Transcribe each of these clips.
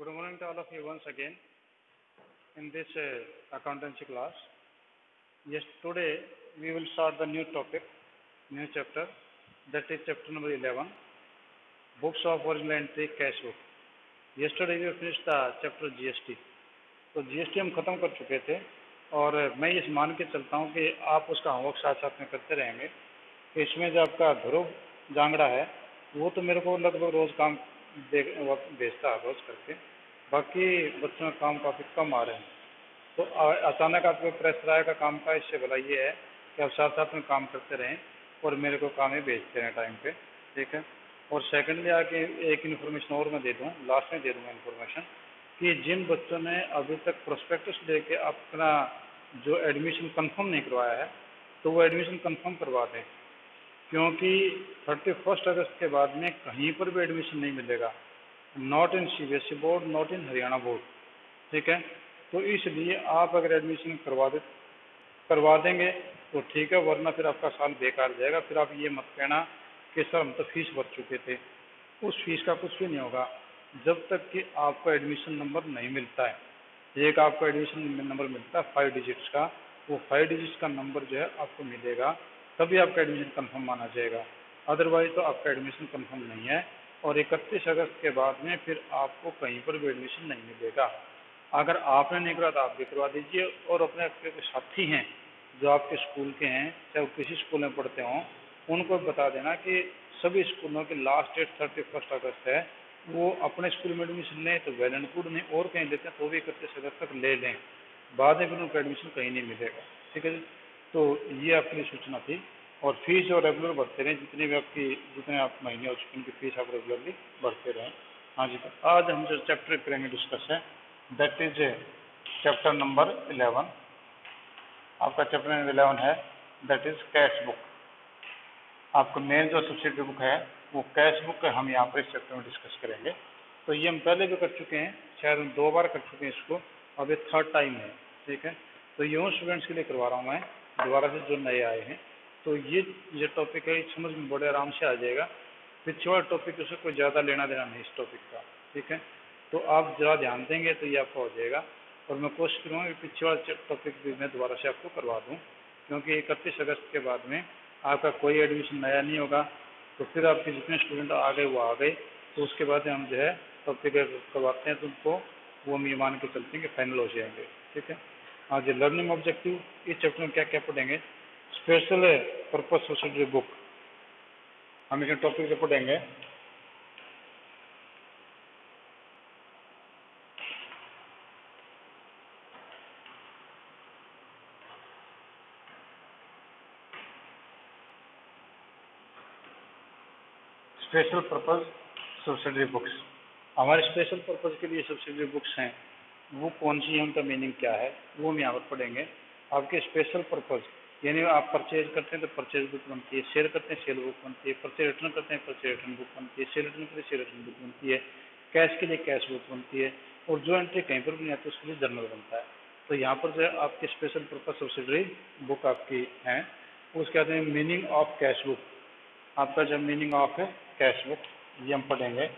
Good morning to all of you once again in this accountancy class. Yes, today we will start the new topic, new chapter, that is chapter number 11, Books of Original Entry Cash Book. Yesterday we finished the chapter GST. तो GST हम खत्म कर चुके थे और मैं इस मान के चलता हूँ कि आप उसका होमवर्क साथ साथ में करते रहेंगे। कि इसमें जो आपका ध्रुव जांगड़ा है वो तो मेरे को लगभग रोज काम भेजता है रोज करके, बाकी बच्चों में काम काफ़ी कम आ रहे हैं। तो अचानक आपको प्रेशर आएगा काम का, इससे भला ये है कि आप साथ साथ में काम करते रहें और मेरे को काम ही भेजते रहें टाइम पे, ठीक है। और सेकंडली आके एक इन्फॉर्मेशन और मैं दे दूँ, लास्ट में दे दूँगा इन्फॉर्मेशन कि जिन बच्चों ने अभी तक प्रोस्पेक्टस लेके अपना जो एडमिशन कंफर्म नहीं करवाया है तो वो एडमिशन कंफर्म करवा दें, क्योंकि 31 अगस्त के बाद में कहीं पर भी एडमिशन नहीं मिलेगा, not in CBSE board, not in Haryana board, ठीक है। तो इसलिए आप अगर एडमिशन करवा देंगे तो ठीक है, वरना फिर आपका साल बेकार जाएगा। फिर आप ये मत कहना कि सर हम तो फीस भर चुके थे, उस फीस का कुछ भी नहीं होगा जब तक कि आपको एडमिशन नंबर नहीं मिलता है। एक आपको एडमिशन नंबर मिलता है 5 डिजिट्स का, वो 5 डिजिट्स का नंबर जो है आपको मिलेगा, तभी आपका एडमिशन कंफर्म माना जाएगा, अदरवाइज तो आपका एडमिशन कंफर्म नहीं है। और 31 अगस्त के बाद में फिर आपको कहीं पर भी एडमिशन नहीं मिलेगा। अगर आपने नहीं करवा तो आप भी करवा दीजिए, और अपने साथी हैं जो आपके स्कूल के हैं, चाहे वो किसी स्कूल में पढ़ते हों, उनको बता देना कि सभी स्कूलों की लास्ट डेट 31 अगस्त है। वो अपने स्कूल में एडमिशन लें तो वेल एंड गुड, नहीं और कहीं लेते हैं तो भी 31 अगस्त तक ले लें, बाद में फिर उनको एडमिशन कहीं नहीं मिलेगा, ठीक है जी। तो ये आपके लिए सूचना थी। और फीस जो रेगुलर भरते रहें, जितने आप महीने हो चुके उनकी फीस आप रेगुलरली भरते रहें। हाँ जी, तो आज हम जो चैप्टर करेंगे डिस्कस है, दैट इज चैप्टर नंबर 11। आपका चैप्टर नंबर 11 है, दैट इज कैश बुक। आपका मेन जो सब्सिडरी बुक है वो कैश बुक हम यहाँ पर इस चैप्टर में डिस्कस करेंगे। तो ये हम पहले भी कर चुके हैं, शायद हम 2 बार कर चुके हैं इसको, अब ये 3rd टाइम है, ठीक है। तो यूँ स्टूडेंट्स के लिए करवा रहा हूँ मैं दोबारा से जो नए आए हैं। तो ये टॉपिक है, समझ में बड़े आराम से आ जाएगा। पीछे वाला टॉपिक उससे कोई ज़्यादा लेना देना नहीं इस टॉपिक का, ठीक है। तो आप ज़रा ध्यान देंगे तो ये आपका हो जाएगा। और मैं कोशिश करूँगा कि पीछे वाला टॉपिक भी मैं दोबारा से आपको करवा दूँ, क्योंकि 31 अगस्त के बाद में आपका कोई एडमिशन नया नहीं होगा। तो फिर आपके जितने स्टूडेंट आ गए वो आ गए, तो उसके बाद हम जो है टॉपिक करवाते हैं तो उनको वो हम ये मान के चलते हैं कि फाइनल हो जाएंगे, ठीक है। आज लर्निंग ऑब्जेक्टिव इस चैप्टर में क्या क्या पढ़ेंगे, स्पेशल पर्पस सब्सिडरी बुक हम इसमें टॉपिक से पढ़ेंगे। स्पेशल पर्पस सब्सिडरी बुक्स, हमारे स्पेशल पर्पस के लिए सब्सिडरी बुक्स हैं वो कौन सी है, उनका मीनिंग क्या है वो हम यहाँ पर पढ़ेंगे। आपके स्पेशल पर्पस यानी आप परचेज करते हैं तो परचेज बुक बनती है, सेल करते हैं सेल बुक बनती है, परचेज रिटर्न करते हैं परचेज रिटर्न बुक बनती है, सेल रिटर्न करते हैं सेल रिटर्न बुक बनती है, कैश के लिए कैश बुक बनती है, और जो एंट्री कहीं पर भी नहीं आती उसके लिए जर्नल बनता है। तो यहाँ पर जो है आपकी स्पेशल पर्पस सब्सिडरी बुक आपकी है, उसके बाद में मीनिंग ऑफ कैश बुक, आपका जब मीनिंग ऑफ है कैश बुक ये हम पढ़ेंगे।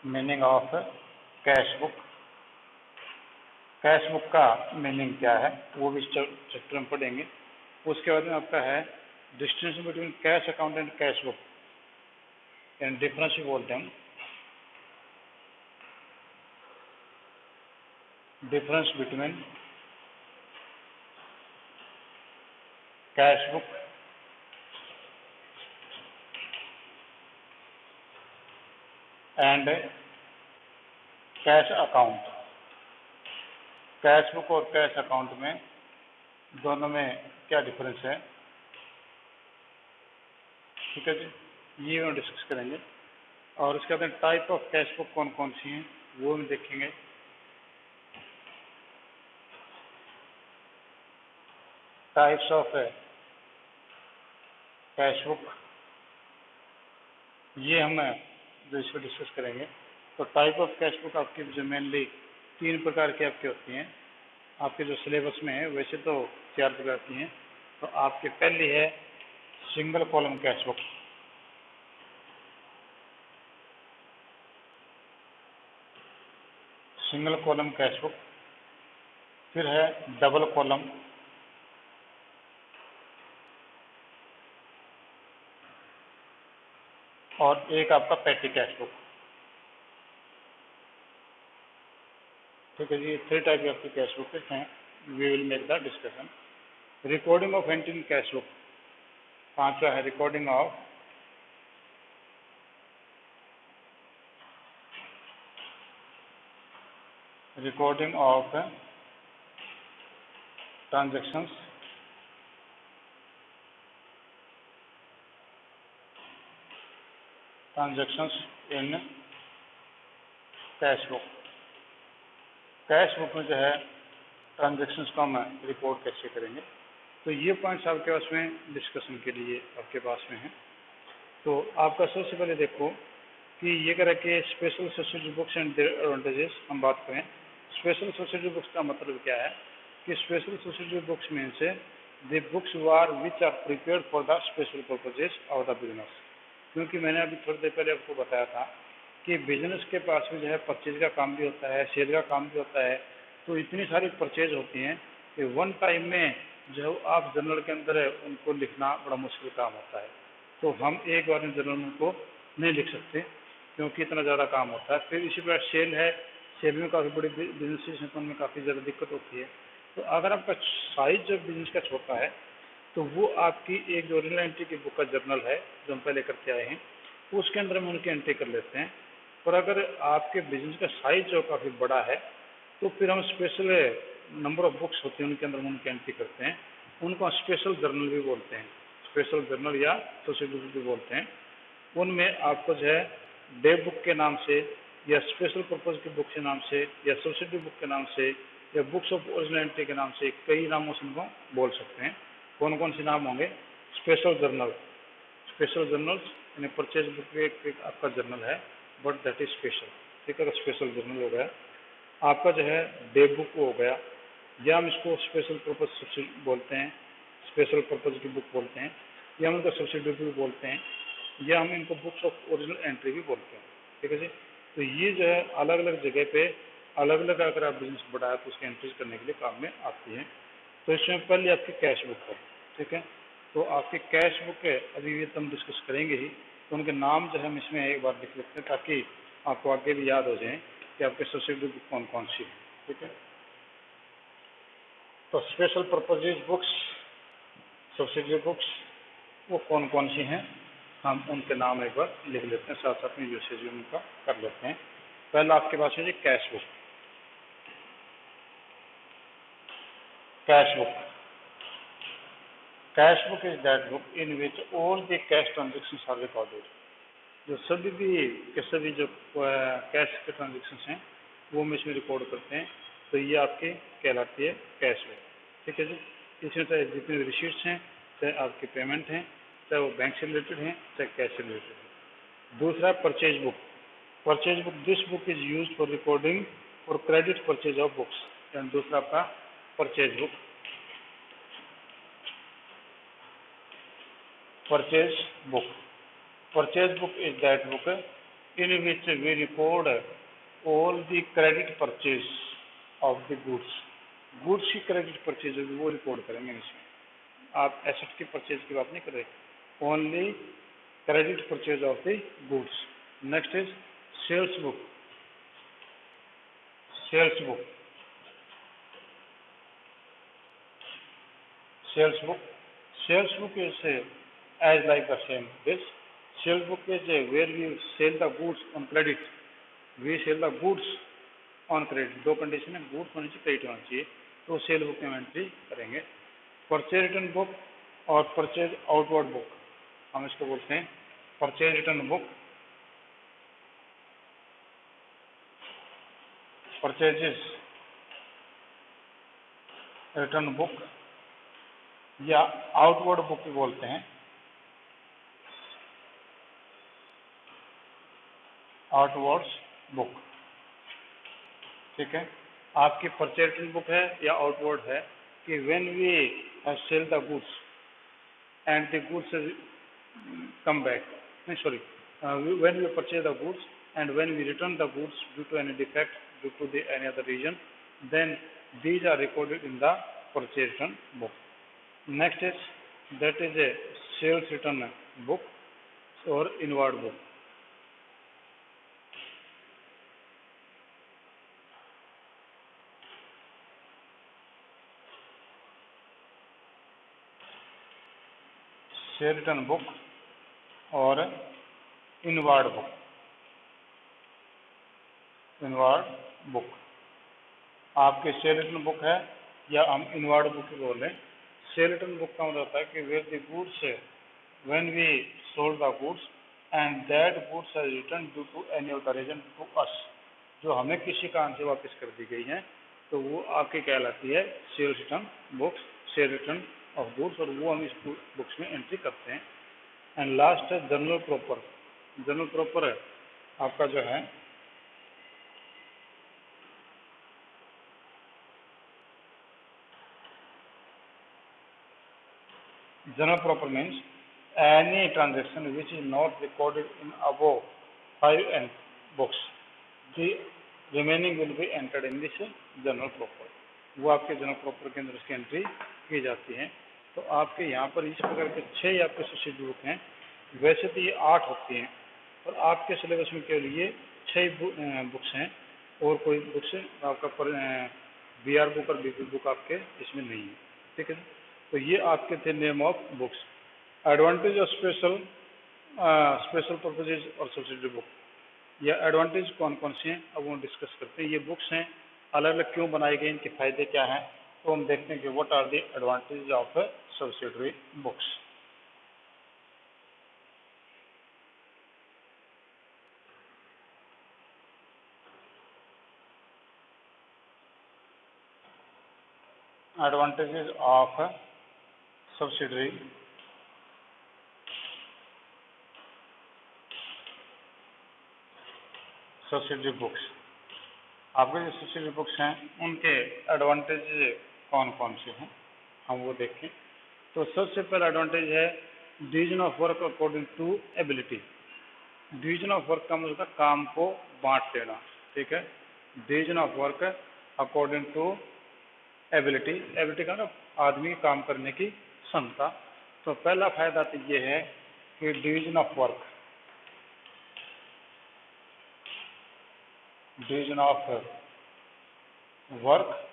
Meaning of cash book, cash book का मीनिंग क्या है वो भी चैप्टर में पढ़ेंगे। उसके बाद में आपका है distinction between cash account and cash book, यानी डिफरेंस भी बोलते हैं, difference between cash book and cash account. Cash book और कैश अकाउंट में दोनों में क्या डिफरेंस है, ठीक है जी, ये हम डिस्कस करेंगे। और उसके बाद टाइप ऑफ कैश बुक कौन कौन सी हैं वो हम देखेंगे। टाइप्स ऑफ कैश बुक ये हम जो इस पर डिस्कस करेंगे। तो टाइप ऑफ कैश बुक आपकी जो मेनली 3 प्रकार की आपकी होती हैं, आपके जो सिलेबस में है वैसे तो 4 प्रकार की हैं। तो आपकी पहली है single column cash book, single column cash book, फिर है डबल कॉलम, और एक आपका पेटी कैश बुक। ठीक है जी, 3 टाइप की आपकी कैश बुक हैं। We will make the discussion. Recording of entry in cash book, 5वां है recording of transactions in cash book. Cash book में जो है ट्रांजैक्शंस को हम रिपोर्ट कैसे करेंगे, तो ये पॉइंट्स आपके पास में डिस्कशन के लिए आपके पास में है। तो आपका सबसे पहले देखो कि ये कह रहा है कि special subsidy books and their advantages हम बात करें। स्पेशल सब्सिडी बुक्स का मतलब क्या है कि स्पेशल सब्सिडी बुक्स में से the books were which are prepared for the special purposes of the business. क्योंकि मैंने अभी थोड़ी देर पहले आपको बताया था कि बिजनेस के पास में जो है परचेज का काम भी होता है, सेल का काम भी होता है। तो इतनी सारी परचेज होती हैं कि वन टाइम में जो आप जर्नल के अंदर है उनको लिखना बड़ा मुश्किल काम होता है। तो हम एक बार में जर्नल को नहीं लिख सकते क्योंकि इतना ज़्यादा काम होता है। फिर इसी प्रकार सेल है, सेल में काफ़ी बड़ी बिजनेस हैं तो उनमें काफ़ी ज़्यादा दिक्कत होती है। तो अगर आपका साइज जब बिजनेस का छोटा है तो वो आपकी एक जो ओरिजिनल एंट्री की बुक का जर्नल है जो हम पहले करके आए हैं उसके अंदर हम उनकी एंट्री कर लेते हैं। और अगर आपके बिजनेस का साइज जो काफ़ी बड़ा है तो फिर हम स्पेशल नंबर ऑफ बुक्स होती हैं उनके अंदर हम उनकी एंट्री करते हैं। उनको स्पेशल जर्नल भी बोलते हैं, स्पेशल जर्नल या सोसाइटी बुक भी बोलते हैं। उनमें आपको जो है डे बुक के नाम से या स्पेशल पर्पज की बुक के नाम से या सोसाइटी बुक के नाम से या बुक्स ऑफ ओरिजिनल एंट्री के नाम से कई नामों से उनको बोल सकते हैं। कौन कौन से नाम होंगे? स्पेशल जर्नल, स्पेशल जर्नल्स यानी परचेज बुक एक आपका जर्नल है बट दैट इज स्पेशल। ठीक है, स्पेशल जर्नल हो गया आपका जो है डे बुक हो गया, या हम इसको स्पेशल पर्पज बोलते हैं, स्पेशल पर्पज की बुक बोलते हैं, या हम इनको सब्सिडी भी बोलते हैं, या हम इनको बुक्स ऑफ ओरिजिनल एंट्री भी बोलते हैं। ठीक है जी। तो ये जो है अलग अलग जगह पे अलग अलग अगर आप बिजनेस बढ़ाए तो उसकी एंट्रीज करने के लिए काम में आती है। तो इसमें पहले आपकी कैश बुक है। ठीक है, तो आपकी कैश बुक है अभी ये तो हम डिस्कस करेंगे ही, तो उनके नाम जो है हम इसमें एक बार लिख लेते हैं ताकि आपको आगे भी याद हो जाए कि आपके सब्सिडी बुक कौन कौन सी है। ठीक है, तो special purposes books, subsidy books वो कौन कौन सी हैं हम उनके नाम एक बार लिख लेते हैं, साथ साथ में यूसेज भी उनका कर लेते हैं। पहला आपके पास है जी cash book. Cash book, cash book is that book in which all the cash transactions are recorded. जो सभी भी के सभी जो कैश के ट्रांजेक्शंस हैं वो हम इसमें रिकॉर्ड करते हैं। तो ये आपके कहलाती है कैश बुक। ठीक है जी, इसमें चाहे जितने भी रिसीट्स हैं, चाहे आपके पेमेंट हैं, चाहे वो बैंक से रिलेटेड हैं, चाहे कैश से रिलेटेड है। दूसरा purchase book. Purchase book, this book is use for recording और credit purchase of books. And दूसरा आपका purchase book, purchase book. Purchase book is that book in which we record all the credit purchase of the goods. Goods की credit purchase होगी वो record करेंगे इसमें। आप asset की परचेज की बात नहीं कर रहे, only credit purchase of the goods. Next is sales book. Sales book, sales book, sales book is as like the same this. Sales book is where we sell the goods on credit. We sell the goods on credit. दो condition है, goods होनी चाहिए, credit होना चाहिए, तो cell book में entry करेंगे। Purchase return book और परचेज आउटवर्ड बुक हम इसको बोलते हैं। Purchase return book, purchases return book या आउटवर्ड बुक भी बोलते हैं, आउटवर्ड्स बुक। ठीक है, आपकी परचेज रिटर्न बुक है या आउटवर्ड है कि when we sell the goods and the goods come back, नहीं sorry, when we purchase the goods and when we return the goods due to any defect due to any other reason, then these are recorded in the purchase return book. Next is that is a sales return book or inward book. Sales return book और inward book आपके cell return book है या हम inward book बोल रहे हैं। Cell return book का मतलब होता है कि where the goods when we sold the goods and that goods are return due to any of the reason to us, जो हमें किसी कारण से वापस कर दी गई हैं, तो वो आपकी कहलाती है cell return books, cell return of goods, और वो हम इस बुक्स में एंट्री करते हैं। एंड लास्ट है जनरल प्रॉपर। जनरल प्रॉपर है आपका जो है general proper means any transaction which is not recorded in above 5 books, the remaining will be entered in this general proper. वो आपके जनरल प्रॉपर के अंदर उसकी एंट्री की जाती है। तो आपके यहाँ पर इस प्रकार के 6 आपके सब्सिडी बुक हैं। वैसे तो ये 8 होती हैं और आपके सिलेबस में केवल ये 6 बुक्स हैं और कोई बुक्स आपका BR बुक और BP बुक आपके इसमें नहीं है। ठीक है, तो ये आपके थे name of books. Advantage of special purposes और सब्सिडी बुक, या एडवांटेज कौन कौन से हैं अब वो डिस्कस करते हैं। ये बुक्स हैं अलग अलग क्यों बनाई गई, इनके फायदे क्या हैं, तो हम देखते हैं कि what are the advantage of subsidiary books. Advantages of subsidiary books. आपके जो सब्सिडरी बुक्स हैं उनके एडवांटेज कौन कौन से हैं हम वो देखें। तो सबसे पहला एडवांटेज है division of work according to ability. Division of work का मतलब काम को बांट देना। ठीक है, division of work according to ability. Ability का ना आदमी के काम करने की क्षमता। तो पहला फायदा तो ये है कि division of work, division of work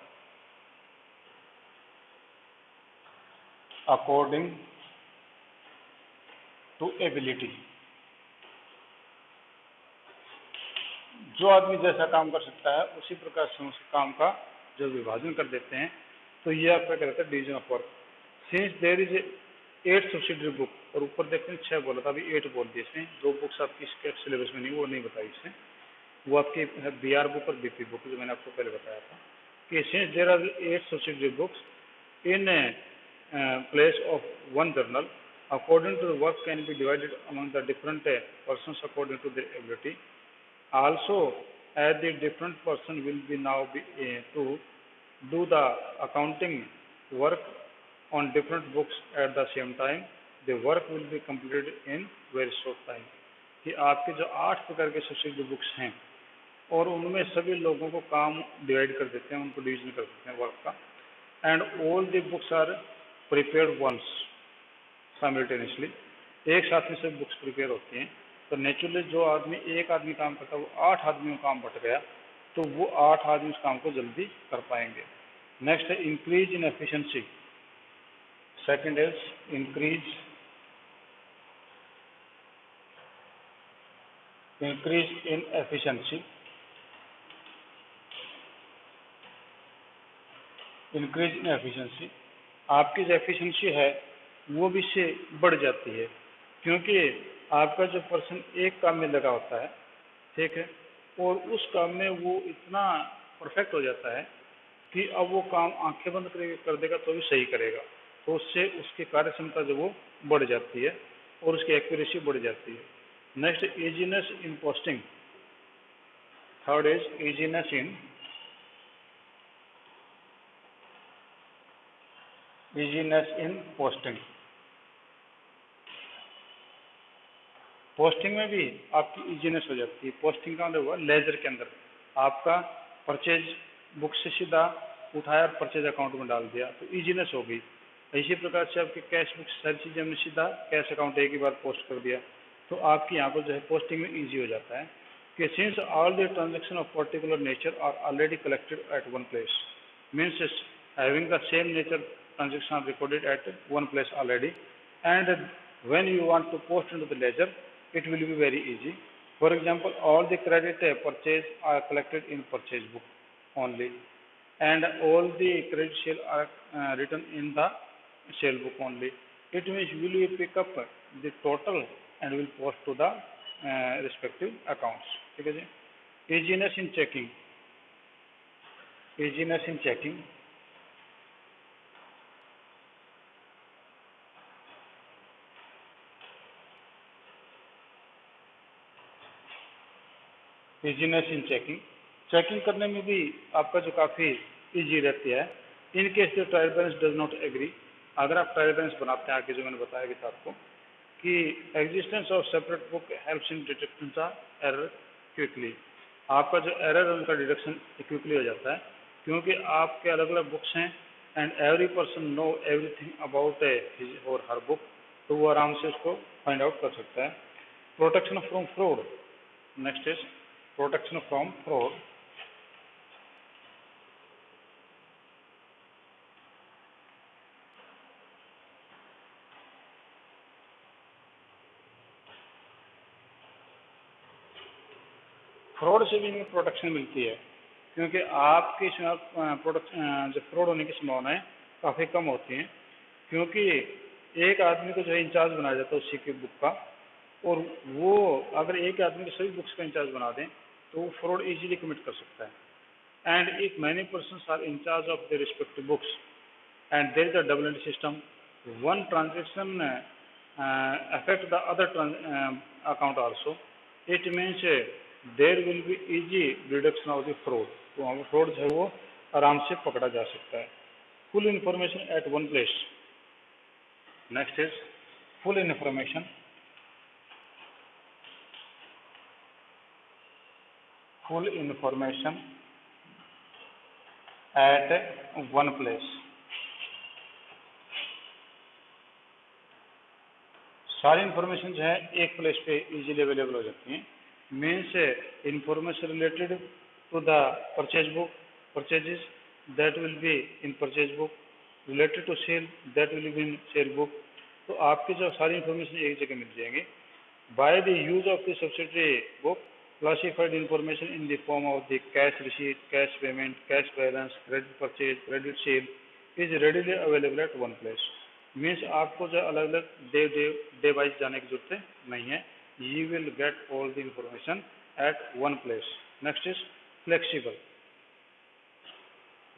according to ability. जो आदमी जैसा काम कर सकता है उसी प्रकार से उस काम का जो विभाजन कर देते हैं, तो ये आपका कहता है division of work. Since there is 8 subsidiary book, और ऊपर देखते हैं 6 बोला था, अभी 8 बोल दिए इसमें। 2 बुक्स आपकी इसके सिलेबस में नहीं, वो नहीं बताई इसमें। वो आपकी है BR बुक और BP बुक, जो मैंने आपको पहले बताया था कि since there are 8 subsidiary books in place of 1 journal, according to the work can be divided among the different persons according to their ability. Also, as the different person will be now to do the accounting work on different books at the same time, the work will be completed in very short time। कि आपके जो 8 प्रकार के subsidy books हैं और उनमें सभी लोगों को काम डिवाइड कर देते हैं, उनको डिवीजन कर देते हैं वर्क का। And all the books are prepared once simultaneously, एक साथ में सब बुक्स प्रिपेयर होती हैं। तो नेचुरली जो आदमी एक आदमी काम करता है वो 8 आदमियों का काम बट गया, तो वो 8 आदमी उस काम को जल्दी कर पाएंगे। नेक्स्ट है increase in efficiency. Second is increase in efficiency. Increase in efficiency, आपकी जो एफिशिएंसी है वो भी इससे बढ़ जाती है, क्योंकि आपका जो पर्सन एक काम में लगा होता है, ठीक है, और उस काम में वो इतना परफेक्ट हो जाता है कि अब वो काम आंखें बंद कर देगा तो भी सही करेगा। तो उससे उसकी कार्य क्षमता जो वो बढ़ जाती है और उसकी एक्यूरेसी बढ़ जाती है। Next easiness in posting. Third is easiness in posting. Posting में भी आपकी इजीनेस हो जाती है। पोस्टिंग का मतलब हुआ लेजर के अंदर आपका परचेज बुक से सीधा उठाया और परचेज अकाउंट में डाल दिया, तो ईजीनेस हो गई। इसी प्रकार से आपके कैश बुक सारी चीज़ें हमने सीधा कैश अकाउंट एक ही बार पोस्ट कर दिया, तो आपकी यहाँ पर जो है पोस्टिंग में ईजी हो जाता है कि since all the transaction of particular nature are already collected at one place, means having the same nature transaction are recorded at one place already, and when you want to post into the ledger, it will be very easy. For example, all the credit purchase are collected in purchase book only, and all the credit sale are written in the sale book only. It means will you pick up the total and will post to the respective accounts. ठीक है जी। easiness in checking, easiness in checking, easiness in checking, checking करने में भी आपका जो काफ़ी easy रहती है। In case the trial balance does not agree, अगर आप ट्रायल बैलेंस बनाते हैं आगे जो मैंने बताया भी था आपको कि existence of separate book helps in detecting the error quickly, आपका जो एरर है उनका डिटेक्शन क्विकली हो जाता है क्योंकि आपके अलग अलग बुक्स हैं and every person know everything about his और हर बुक, तो वो आराम से उसको फाइंड आउट कर सकता है। Protection from fraud, next is protection from fraud, fraud से भी इनमें प्रोटेक्शन मिलती है क्योंकि आपकी प्रोडक्ट जो फ्रॉड होने की संभावनाएं काफ़ी कम होती हैं क्योंकि एक आदमी को जो है इंचार्ज बनाया जाता है उसी की बुक का, और वो अगर एक आदमी के सभी बुक्स का इंचार्ज बना दें तो वो फ्रॉड इजीली कमिट कर सकता है। And if many persons are in charge of the respective books and there is a double entry system, one transaction affect the other account also, it means there will be easy reduction of the fraud, तो वहाँ fraud जो है वो आराम से पकड़ा जा सकता है। Full information at one place, next is full information, full information at one place, सारी इंफॉर्मेशन जो है एक प्लेस पे इजीली अवेलेबल हो जाती हैं। Means information related to the purchase book, purchases that will be in purchase book, related to sale that will be in sale book, तो आपकी जो सारी इंफॉर्मेशन एक जगह मिल जाएंगी। By the use of the subsidiary book, classified information in the form of the cash receipt, cash payment, cash balance, credit purchase, credit sale is readily available at one place. Means आपको जो अलग अलग day wise जाने की जरूरत नहीं है, you will get all the information at one place. Next is flexible.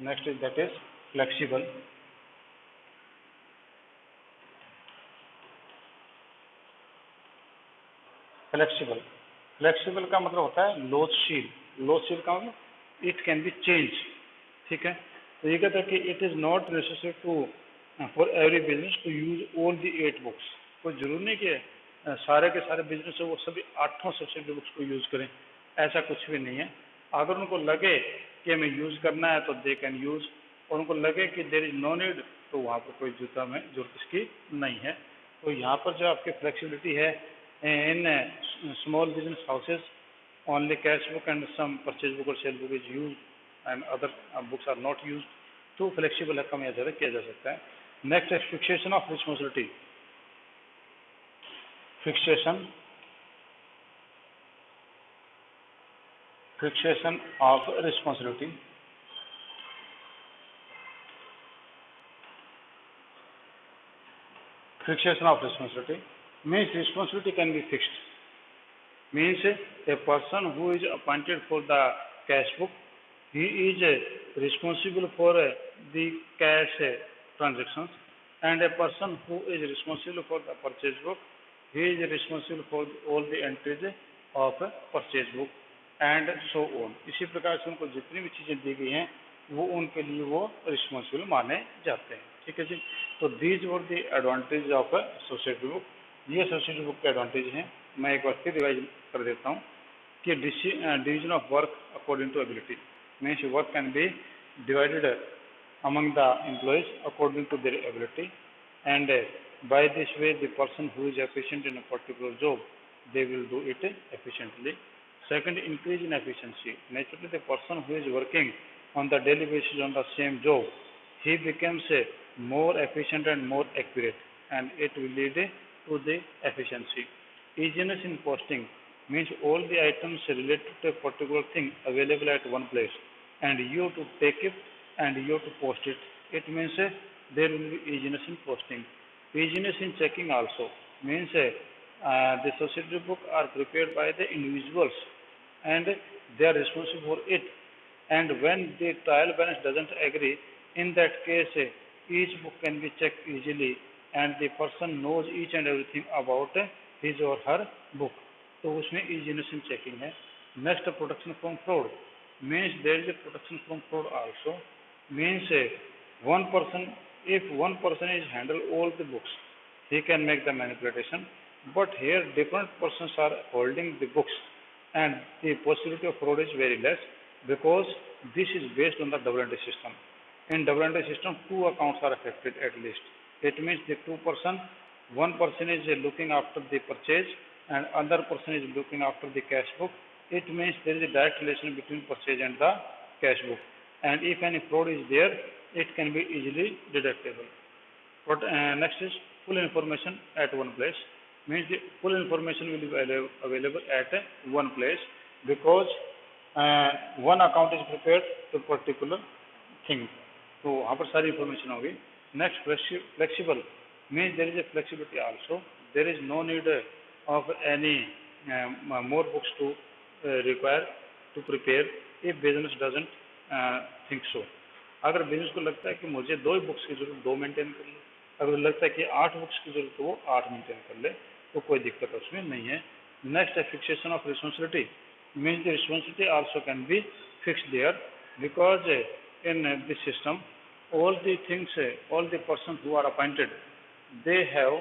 Next is that is flexible. Flexible. Flexible का मतलब होता है लोचशील, लोचशील का मतलब इट कैन बी चेंज, ठीक है। तो ये कहता है कि it is not necessary to for every business to use all the 8 books, कोई जरूरी नहीं कि सारे के सारे बिजनेस है वो सभी 8 सब्सिडरी बुक्स को यूज करें, ऐसा कुछ भी नहीं है। अगर उनको लगे कि हमें यूज करना है तो दे कैन यूज, और उनको लगे कि देर इज नो नीड तो वहाँ पर कोई जरूरत इसकी नहीं है। तो यहाँ पर जो आपकी फ्लेक्सिबिलिटी है in small business houses, only cash book and some purchase book or sale book is used and other books are not used, तो flexible है, कम या ज़्यादा किया जा सकता है। नेक्स्ट है fixation of responsibility, fixation of responsibility, fixation of responsibility means responsibility can be fixed, means a person who is appointed for the cash book, he is responsible for the cash transactions, and a person who is responsible for the purchase book, he is responsible for all the entries of purchase book and so on। इसी प्रकार से उनको जितनी भी चीज़ें दी गई हैं वो उनके लिए वो रिस्पॉन्सिबल माने जाते हैं, ठीक है जी। तो these were the advantage of society book, ये सोसाइटी बुक के एडवांटेज हैं। मैं एक बार फिर रिवाइज कर देता हूँ कि division of work according to ability, means work can be divided among the employees according to their ability, and by this way the person who is efficient in a particular job, they will do it efficiently. Second, increase in efficiency. Naturally, the person who is working on the daily basis on the same job, he becomes more efficient and more accurate, and it will lead to the efficiency. Easiness in posting means all the items related to a particular thing available at one place, and you have to take it and you have to post it. It means there will be easiness in posting. Easiness in checking also means the society book are prepared by the individuals, and they are responsible for it. And when the trial balance doesn't agree, in that case, each book can be checked easily, and the person knows each and everything about his or her book. तो उसमें easiness in checking है. Next, protection from fraud means there is a protection from fraud also. Means one person, if one person is handle all the books, he can make the manipulation. But here different persons are holding the books, and the possibility of fraud is very less, because this is based on the double entry system. In double entry system, two accounts are affected at least. It means the two person, one person is looking after the purchase and other person is looking after the cash book. It means there is a direct relation between purchase and the cash book. And if any fraud is there, it can be easily deductible. But next is full information at one place. Means the full information will be available at one place, because one account is prepared to particular thing. तो वहाँ पर सारी information होगी. Next, flexible means there is a flexibility also. There is no need of any more books to require to prepare if business doesn't think so. अगर business को लगता है कि मुझे 2 बुक्स की जरूरत 2 मेंटेन कर ले, अगर लगता है कि 8 बुक्स की जरूरत तो वो 8 मेंटेन कर ले, तो कोई दिक्कत उसमें नहीं है. नेक्स्ट है fixation of responsibility. Means the responsibility also can be fixed there, because in this system all the things, all the persons who are appointed, they have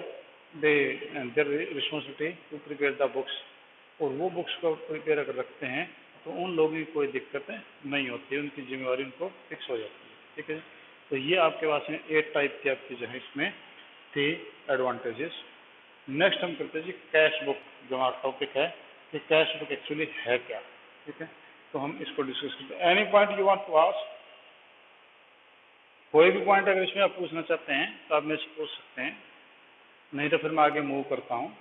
their responsibility to prepare the books, और वो books को prepare अगर रखते हैं तो उन लोगों की कोई दिक्कत नहीं होती, उनकी जिम्मेवारी उनको फिक्स हो जाती है. ठीक है, तो ये आपके पास में 8 टाइप की आपकी जो है इसमें थी एडवांटेजेस. नेक्स्ट हम करते हैं जी कैश बुक, जो हमारा टॉपिक है कि कैश बुक एक्चुअली है क्या. ठीक है, तो हम इसको डिस्कस करते हैं. Any point you want to ask? कोई भी पॉइंट अगर इसमें आप पूछना चाहते हैं तो आप मेरे से पूछ सकते हैं, नहीं तो फिर मैं आगे मूव करता हूँ.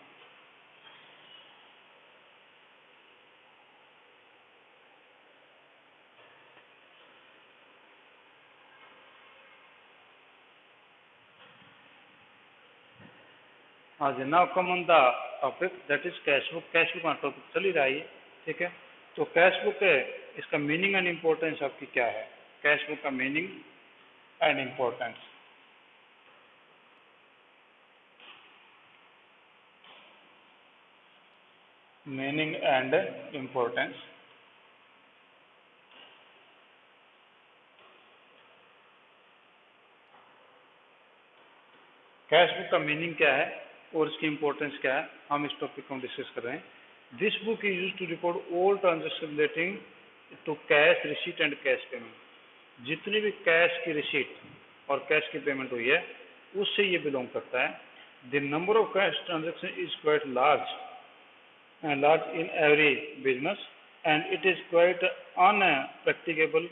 हाँ जी, now come on the topic that is cash book. Cash book का टॉपिक चल ही रहा है. ठीक है, तो कैश बुक है, इसका मीनिंग एंड इम्पोर्टेंस आपकी क्या है? कैश बुक का meaning and importance. Meaning and importance. Cash book का मीनिंग क्या है और इसकी इम्पोर्टेंस क्या है, हम इस टॉपिक को डिस्कस कर रहे हैं. This book is used to record all transaction relating to cash receipt and cash payment. जितनी भी कैश की रिसीट और कैश की पेमेंट हुई है उससे ये बिलोंग करता है. The number of cash transaction is quite large in every business, and it is quite unpracticable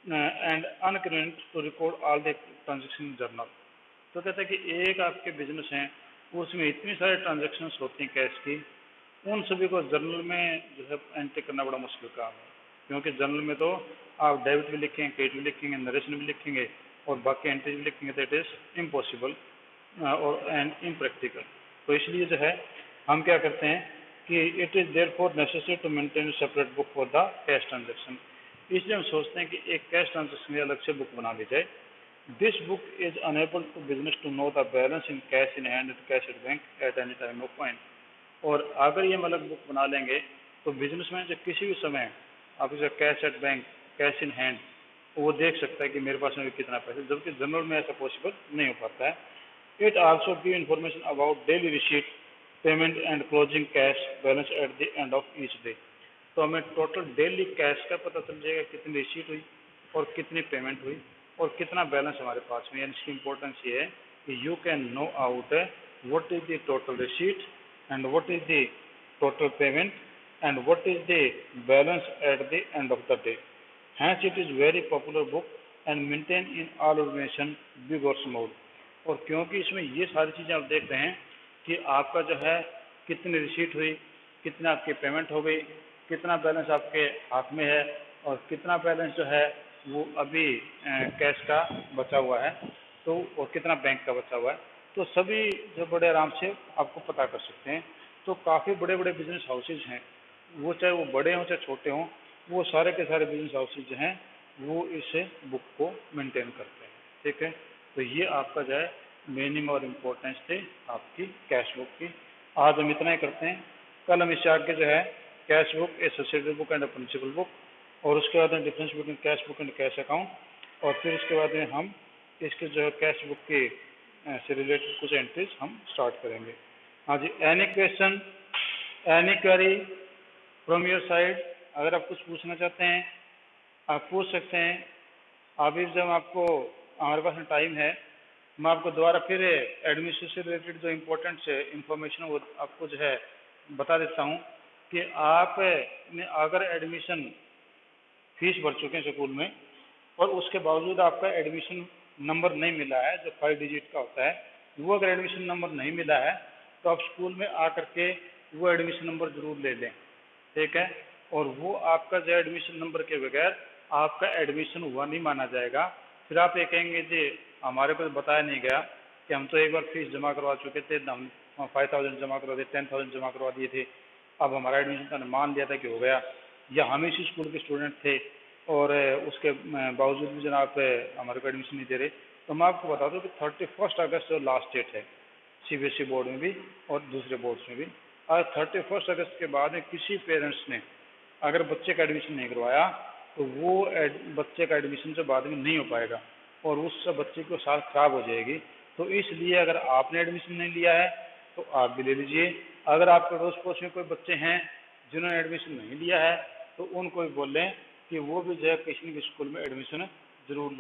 and unconvenient to record all the transaction journal. तो कहता है कि एक आपके बिजनेस हैं उसमें इतनी सारे ट्रांजेक्शन्स होती हैं कैश की, उन सभी को जर्नल में जो है एंट्री करना बड़ा मुश्किल काम है, क्योंकि जर्नल में तो आप डेबिट भी लिखेंगे, क्रेडिट भी लिखेंगे, नरेशन भी लिखेंगे और बाकी एंट्रीज भी लिखेंगे, तो इट इज इम्पॉसिबल और एंड इम्प्रैक्टिकल. तो इसलिए जो है हम क्या करते हैं कि it is therefore necessary to maintain separate book for the cash transaction. इसलिए हम सोचते हैं कि एक कैश ट्रांजेक्शन की अलग से बुक बना ली जाए. This book is enable to business to know the balance in cash in hand and cash at bank at any time of point. और अगर ये हम अलग बुक बना लेंगे तो बिजनेस में जब किसी भी समय आप इसे cash at bank, cash in hand, वो देख सकता है कि मेरे पास में कितना पैसा, जबकि जनरल में ऐसा पॉसिबल नहीं हो पाता है. It also give information about daily receipt, payment and closing cash balance at the end of each day. तो हमें टोटल डेली कैश का पता चल जाएगा, कितनी रिसीट हुई और कितनी पेमेंट हुई और कितना बैलेंस हमारे पास में। यानी इसकी इम्पोर्टेंस ये है कि you can know out what is the total receipt and what is the total payment and what is the balance at the end of the day. Hence it is very popular book and maintained in all organization big or small. और क्योंकि इसमें ये सारी चीज़ें आप देख रहे हैं कि आपका जो है कितनी रिसीट हुई, कितना आपकी पेमेंट हो गई, कितना बैलेंस आपके हाथ में है और कितना बैलेंस जो है वो अभी कैश का बचा हुआ है, तो और कितना बैंक का बचा हुआ है, तो सभी जो बड़े आराम से आपको पता कर सकते हैं। तो काफ़ी बड़े बड़े बिजनेस हाउसेज हैं, वो चाहे वो बड़े हों चाहे छोटे हों, वो सारे के सारे बिजनेस हाउसेज जो हैं वो इस बुक को मेंटेन करते हैं। ठीक है, तो ये आपका जो है मीनिंग और इम्पोर्टेंस थे आपकी कैश बुक की। आज हम इतना ही करते हैं। कल हम इससे आगे जो है cash book, a subsidiary book and principal book, और उसके बाद में difference between cash book and cash account, और फिर उसके बाद में हम इसके जो है कैश बुक के से रिलेटेड कुछ एंट्रीज हम स्टार्ट करेंगे। हाँ जी, any question, any query from your side? अगर आप कुछ पूछना चाहते हैं आप पूछ सकते हैं। अभी जब आपको हमारे पास में टाइम है, मैं आपको दोबारा फिर एडमिशन से रिलेटेड जो इम्पोर्टेंट इंफॉर्मेशन वो आपको जो है बता देता हूँ कि आप ने अगर एडमिशन फीस भर चुके हैं स्कूल में और उसके बावजूद आपका एडमिशन नंबर नहीं मिला है, जो 5 डिजिट का होता है, वो अगर एडमिशन नंबर नहीं मिला है तो आप स्कूल में आकर के वो एडमिशन नंबर जरूर ले लें। ठीक है, और वो आपका जो एडमिशन नंबर के बगैर आपका एडमिशन हुआ नहीं माना जाएगा। फिर आप ये कहेंगे जी हमारे को बताया नहीं गया कि हम तो एक बार फीस जमा करवा चुके थे, हम 5,000 जमा करवा दिए, 10,000 जमा करवा दिए थे, अब हमारा एडमिशन तो मान लिया था कि हो गया, या हम इसी स्कूल के स्टूडेंट थे और उसके बावजूद भी जनाब हमारे को एडमिशन नहीं दे रहे। तो मैं आपको बता दूं कि 31 अगस्त जो लास्ट डेट है सीबीएसई बोर्ड में भी और दूसरे बोर्ड्स में भी, आज 31 अगस्त के बाद में किसी पेरेंट्स ने अगर बच्चे का एडमिशन नहीं करवाया तो वो बच्चे का एडमिशन जो बाद में नहीं हो पाएगा और उससे बच्चे को साल खराब हो जाएगी। तो इसलिए अगर आपने एडमिशन नहीं लिया है तो आप भी ले लीजिए। अगर आपके अड़ोस पड़ोस में कोई बच्चे हैं जिन्होंने एडमिशन नहीं लिया है तो उनको भी बोल लें कि वो भी जो है किसी न किसी स्कूल में एडमिशन जरूर ले।